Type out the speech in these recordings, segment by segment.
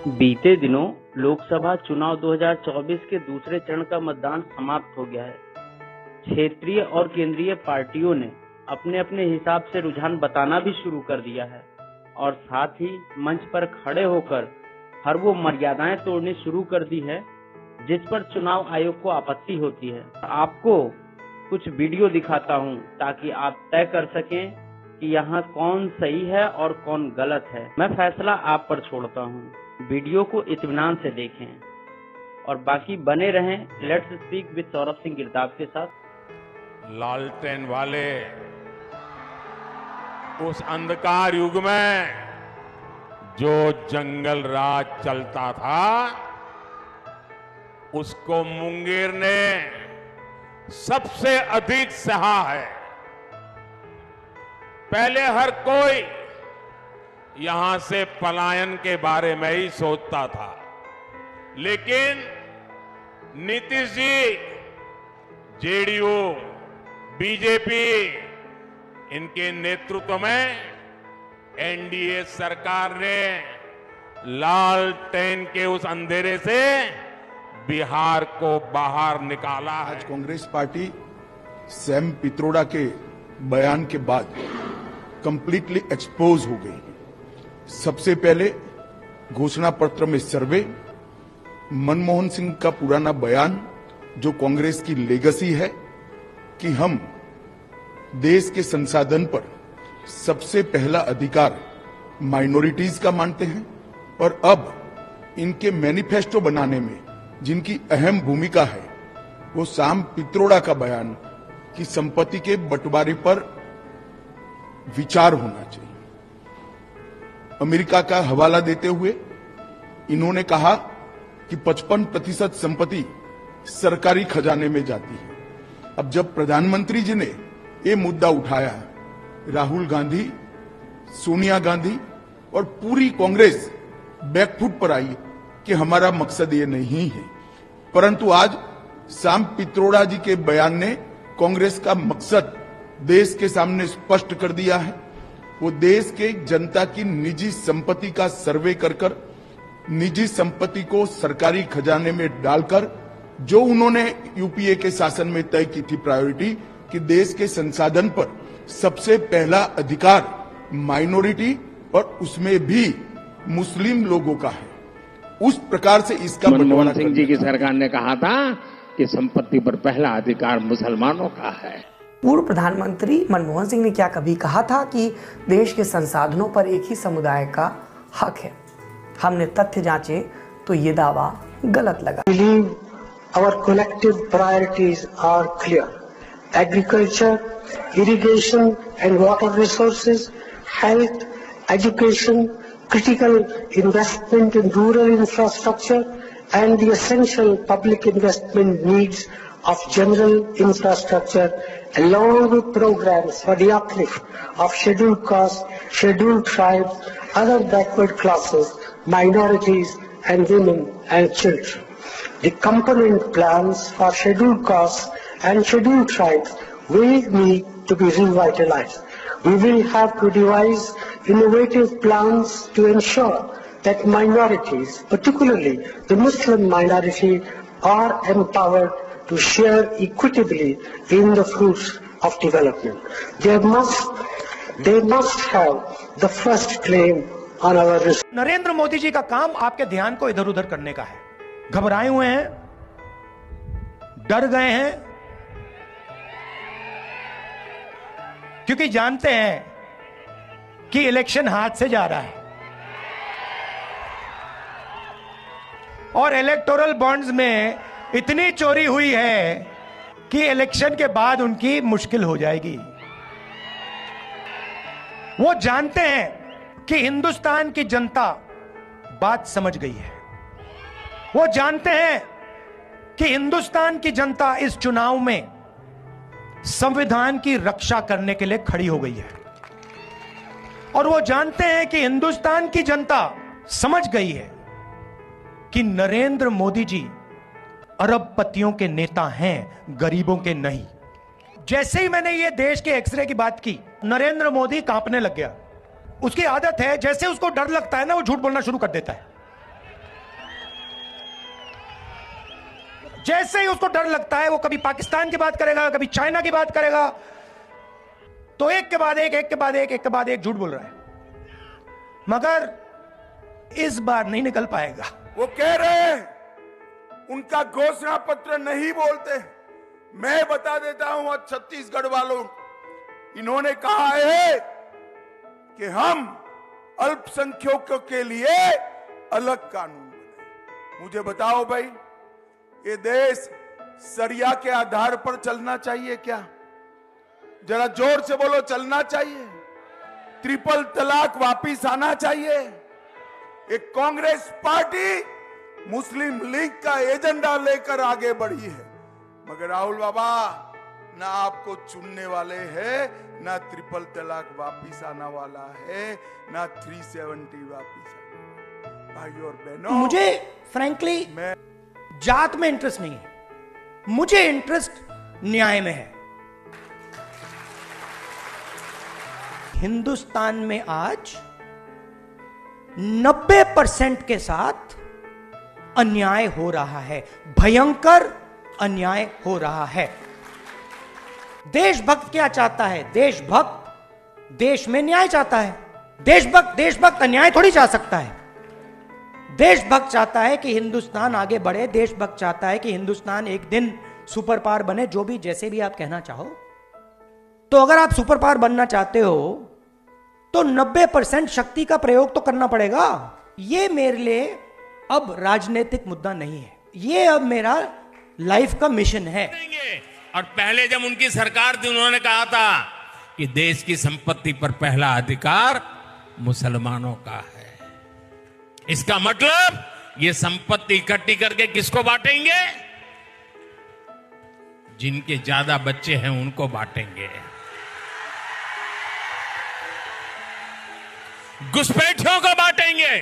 बीते दिनों लोकसभा चुनाव 2024 के दूसरे चरण का मतदान समाप्त हो गया है। क्षेत्रीय और केंद्रीय पार्टियों ने अपने अपने हिसाब से रुझान बताना भी शुरू कर दिया है और साथ ही मंच पर खड़े होकर हर वो मर्यादाएं तोड़नी शुरू कर दी है जिस पर चुनाव आयोग को आपत्ति होती है। आपको कुछ वीडियो दिखाता हूं ताकि आप तय कर सकें कि यहाँ कौन सही है और कौन गलत है। मैं फैसला आप पर छोड़ता हूँ। वीडियो को इत्मीनान से देखें और बाकी बने रहें let's speak with Saurabh Singh गिरदाव के साथ। लालटेन वाले उस अंधकार युग में जो जंगल राज चलता था उसको मुंगेर ने सबसे अधिक सहा है। पहले हर कोई यहां से पलायन के बारे में ही सोचता था, लेकिन नीतीश जी, जेडीयू, बीजेपी इनके नेतृत्व में एनडीए सरकार ने लालटेन के उस अंधेरे से बिहार को बाहर निकाला है। आज कांग्रेस पार्टी सैम पित्रोड़ा के बयान के बाद कंप्लीटली एक्सपोज हो गई। सबसे पहले घोषणा पत्र में सर्वे, मनमोहन सिंह का पुराना बयान जो कांग्रेस की लेगेसी है कि हम देश के संसाधन पर सबसे पहला अधिकार माइनॉरिटीज का मानते हैं और अब इनके मैनिफेस्टो बनाने में जिनकी अहम भूमिका है वो सैम पित्रोड़ा का बयान कि संपत्ति के बंटवारे पर विचार होना चाहिए। अमेरिका का हवाला देते हुए इन्होंने कहा कि 55% संपत्ति सरकारी खजाने में जाती है। अब जब प्रधानमंत्री जी ने ये मुद्दा उठाया, राहुल गांधी, सोनिया गांधी और पूरी कांग्रेस बैकफुट पर आई कि हमारा मकसद ये नहीं है, परंतु आज सैम पित्रोड़ा जी के बयान ने कांग्रेस का मकसद देश के सामने स्पष्ट कर दिया है। वो देश के जनता की निजी संपत्ति का सर्वे कर निजी संपत्ति को सरकारी खजाने में डालकर जो उन्होंने यूपीए के शासन में तय की थी प्रायोरिटी कि देश के संसाधन पर सबसे पहला अधिकार माइनॉरिटी और उसमें भी मुस्लिम लोगों का है, उस प्रकार से इसका मनमोहन सिंह जी की सरकार ने कहा था कि संपत्ति पर पहला अधिकार मुसलमानों का है। पूर्व प्रधानमंत्री मनमोहन सिंह ने क्या कभी कहा था कि देश के संसाधनों पर एक ही समुदाय का हक है? हमने तथ्य जांचे तो ये दावा गलत लगा। Our collective priorities are clear: agriculture, irrigation and water resources, health, education, critical investment in rural infrastructure, and the essential public investment needs of general infrastructure, along with programs for the uplift of scheduled castes, scheduled tribes, other backward classes, minorities, and women and children. The component plans for scheduled castes and scheduled tribes will need to be revitalized. We will have to devise innovative plans to ensure that minorities, particularly the Muslim minority, are empowered to share equitably in the fruits of development. They must have the first claim on our resources. Narendra Modi ji का काम आपके ध्यान को इधर उधर करने का है। घबराए हुए हैं, डर गए हैं, क्योंकि जानते हैं कि इलेक्शन हाथ से जा रहा है और इलेक्टोरल बॉन्ड्स में इतनी चोरी हुई है कि इलेक्शन के बाद उनकी मुश्किल हो जाएगी। वो जानते हैं कि हिंदुस्तान की जनता बात समझ गई है। वो जानते हैं कि हिंदुस्तान की जनता इस चुनाव में संविधान की रक्षा करने के लिए खड़ी हो गई है और वो जानते हैं कि हिंदुस्तान की जनता समझ गई है कि नरेंद्र मोदी जी अरबपतियों के नेता हैं, गरीबों के नहीं। जैसे ही मैंने ये देश के एक्सरे की बात की, नरेंद्र मोदी कांपने लग गया। उसकी आदत है, जैसे उसको डर लगता है ना, वो झूठ बोलना शुरू कर देता है। जैसे ही उसको डर लगता है वो कभी पाकिस्तान की बात करेगा, कभी चाइना की बात करेगा, तो एक के बाद एक झूठ बोल रहा है, मगर इस बार नहीं निकल पाएगा। वो कह रहे हैं उनका घोषणा पत्र नहीं बोलते। मैं बता देता हूं आज छत्तीसगढ़ वालों, इन्होंने कहा है कि हम अल्पसंख्यकों के लिए अलग कानून बनाए। मुझे बताओ भाई, ये देश सरिया के आधार पर चलना चाहिए क्या? जरा जोर से बोलो, चलना चाहिए? ट्रिपल तलाक वापिस आना चाहिए? एक कांग्रेस पार्टी मुस्लिम लीग का एजेंडा लेकर आगे बढ़ी है, मगर राहुल बाबा ना आपको चुनने वाले हैं, ना ट्रिपल तलाक वापिस आना वाला है, ना 370 वापिस आना। भाई और बहनों, मुझे फ्रैंकली जात में इंटरेस्ट नहीं है, मुझे इंटरेस्ट न्याय में है। हिंदुस्तान में आज 90% के साथ अन्याय हो रहा है, भयंकर अन्याय हो रहा है। देशभक्त क्या चाहता है? देशभक्त देश में न्याय चाहता है। देशभक्त अन्याय थोड़ी चाह सकता है। देशभक्त चाहता है कि हिंदुस्तान आगे बढ़े, देशभक्त चाहता है कि हिंदुस्तान एक दिन सुपर पावर बने, जो भी जैसे भी आप कहना चाहो। तो अगर आप सुपर पावर बनना चाहते हो तो 90% शक्ति का प्रयोग तो करना पड़ेगा। ये मेरे लिए अब राजनीतिक मुद्दा नहीं है, ये अब मेरा लाइफ का मिशन है। और पहले जब उनकी सरकार थी, उन्होंने कहा था कि देश की संपत्ति पर पहला अधिकार मुसलमानों का है। इसका मतलब ये संपत्ति इकट्ठी करके किसको बांटेंगे? जिनके ज्यादा बच्चे हैं उनको बांटेंगे। घुसपैठियों को बांटेंगे।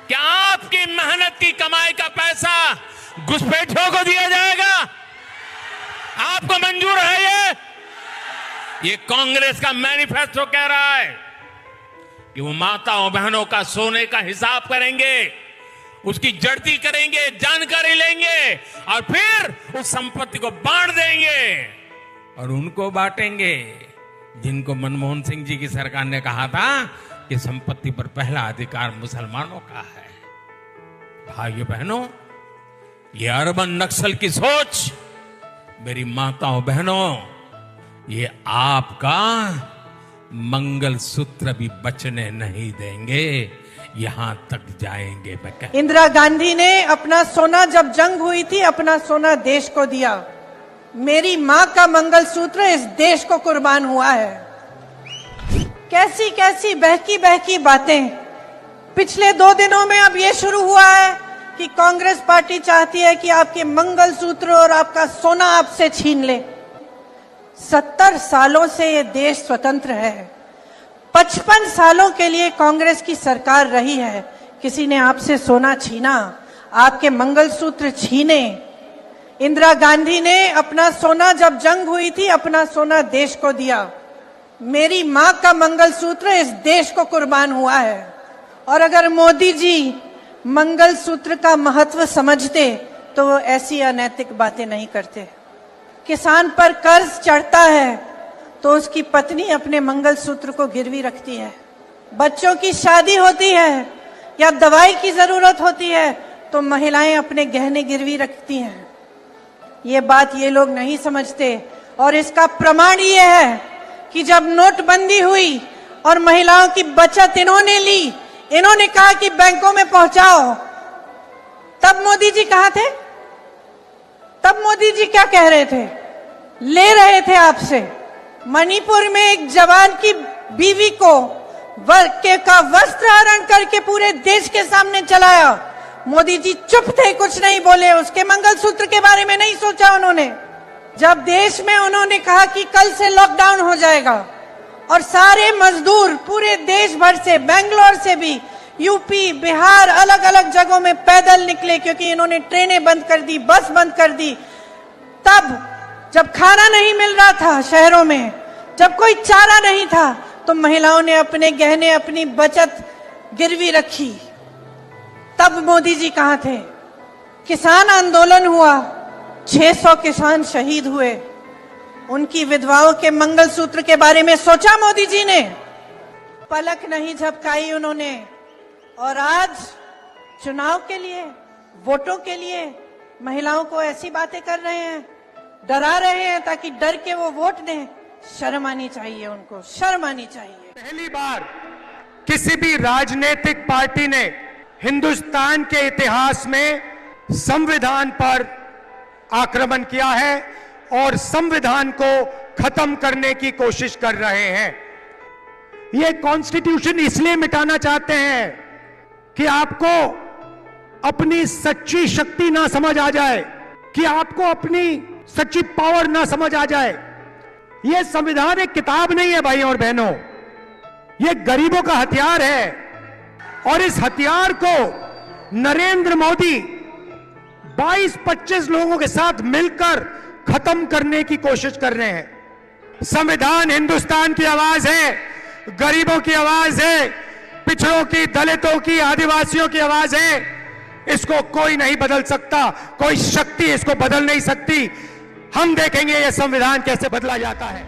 क्या आपकी मेहनत की कमाई का पैसा घुसपैठियों को दिया जाएगा? आपको मंजूर है? ये कांग्रेस का मैनिफेस्टो कह रहा है कि वो माताओं बहनों का सोने का हिसाब करेंगे, उसकी जड़ती करेंगे, जानकारी लेंगे और फिर उस संपत्ति को बांट देंगे। और उनको बांटेंगे जिनको मनमोहन सिंह जी की सरकार ने कहा था कि संपत्ति पर पहला अधिकार मुसलमानों का है। भाइयों बहनों, ये अर्बन नक्सल की सोच, मेरी माताओं बहनों, ये आपका मंगलसूत्र भी बचने नहीं देंगे, यहां तक जाएंगे। इंदिरा गांधी ने अपना सोना, जब जंग हुई थी, अपना सोना देश को दिया। मेरी मां का मंगलसूत्र इस देश को कुर्बान हुआ है। कैसी कैसी बहकी बहकी बातें। पिछले 2 दिनों में अब ये शुरू हुआ है कि कांग्रेस पार्टी चाहती है कि आपके मंगलसूत्र और आपका सोना आपसे छीन ले। 70 सालों से ये देश स्वतंत्र है। 55 सालों के लिए कांग्रेस की सरकार रही है। किसी ने आपसे सोना छीना? आपके मंगलसूत्र छीने? इंदिरा गांधी ने अपना सोना, जब जंग हुई थी, अपना सोना देश को दिया। मेरी मां का मंगलसूत्र इस देश को कुर्बान हुआ है। और अगर मोदी जी मंगलसूत्र का महत्व समझते तो वो ऐसी अनैतिक बातें नहीं करते। किसान पर कर्ज चढ़ता है तो उसकी पत्नी अपने मंगलसूत्र को गिरवी रखती है। बच्चों की शादी होती है या दवाई की जरूरत होती है तो महिलाएं अपने गहने गिरवी रखती हैं। ये बात ये लोग नहीं समझते। और इसका प्रमाण ये है कि जब नोटबंदी हुई और महिलाओं की बचत इन्होंने ली, इन्होंने कहा कि बैंकों में पहुंचाओ, तब मोदी जी कहां थे? तब मोदी जी क्या कह रहे थे? ले रहे थे आपसे। मणिपुर में एक जवान की बीवी को का वस्त्र हरण करके पूरे देश के सामने चलाया। मोदी जी चुप थे, कुछ नहीं बोले। उसके मंगलसूत्र के बारे में नहीं सोचा उन्होंने। जब देश में उन्होंने कहा कि कल से लॉकडाउन हो जाएगा और सारे मजदूर पूरे देश भर से, बेंगलोर से भी, यूपी, बिहार, अलग अलग जगहों में पैदल निकले क्योंकि इन्होंने ट्रेनें बंद कर दी, बस बंद कर दी। तब जब खाना नहीं मिल रहा था शहरों में, जब कोई चारा नहीं था, तो महिलाओं ने अपने गहने, अपनी बचत गिरवी रखी। तब मोदी जी कहां थे? किसान आंदोलन हुआ, 600 किसान शहीद हुए, उनकी विधवाओं के मंगलसूत्र के बारे में सोचा मोदी जी ने? पलक नहीं झपकाई उन्होंने। और आज चुनाव के लिए, वोटों के लिए महिलाओं को ऐसी बातें कर रहे हैं, डरा रहे हैं ताकि डर के वो वोट दें। शर्म आनी चाहिए उनको, शर्म आनी चाहिए। पहली बार किसी भी राजनीतिक पार्टी ने हिंदुस्तान के इतिहास में संविधान पर आक्रमण किया है और संविधान को खत्म करने की कोशिश कर रहे हैं। ये कॉन्स्टिट्यूशन इसलिए मिटाना चाहते हैं कि आपको अपनी सच्ची शक्ति ना समझ आ जाए, कि आपको अपनी सच्ची पावर ना समझ आ जाए। यह संविधान एक किताब नहीं है भाइयों और बहनों, यह गरीबों का हथियार है और इस हथियार को नरेंद्र मोदी 22-25 लोगों के साथ मिलकर खत्म करने की कोशिश कर रहे हैं। संविधान हिंदुस्तान की आवाज है, गरीबों की आवाज है, पिछड़ों की, दलितों की, आदिवासियों की आवाज है। इसको कोई नहीं बदल सकता, कोई शक्ति इसको बदल नहीं सकती। हम देखेंगे यह संविधान कैसे बदला जाता है।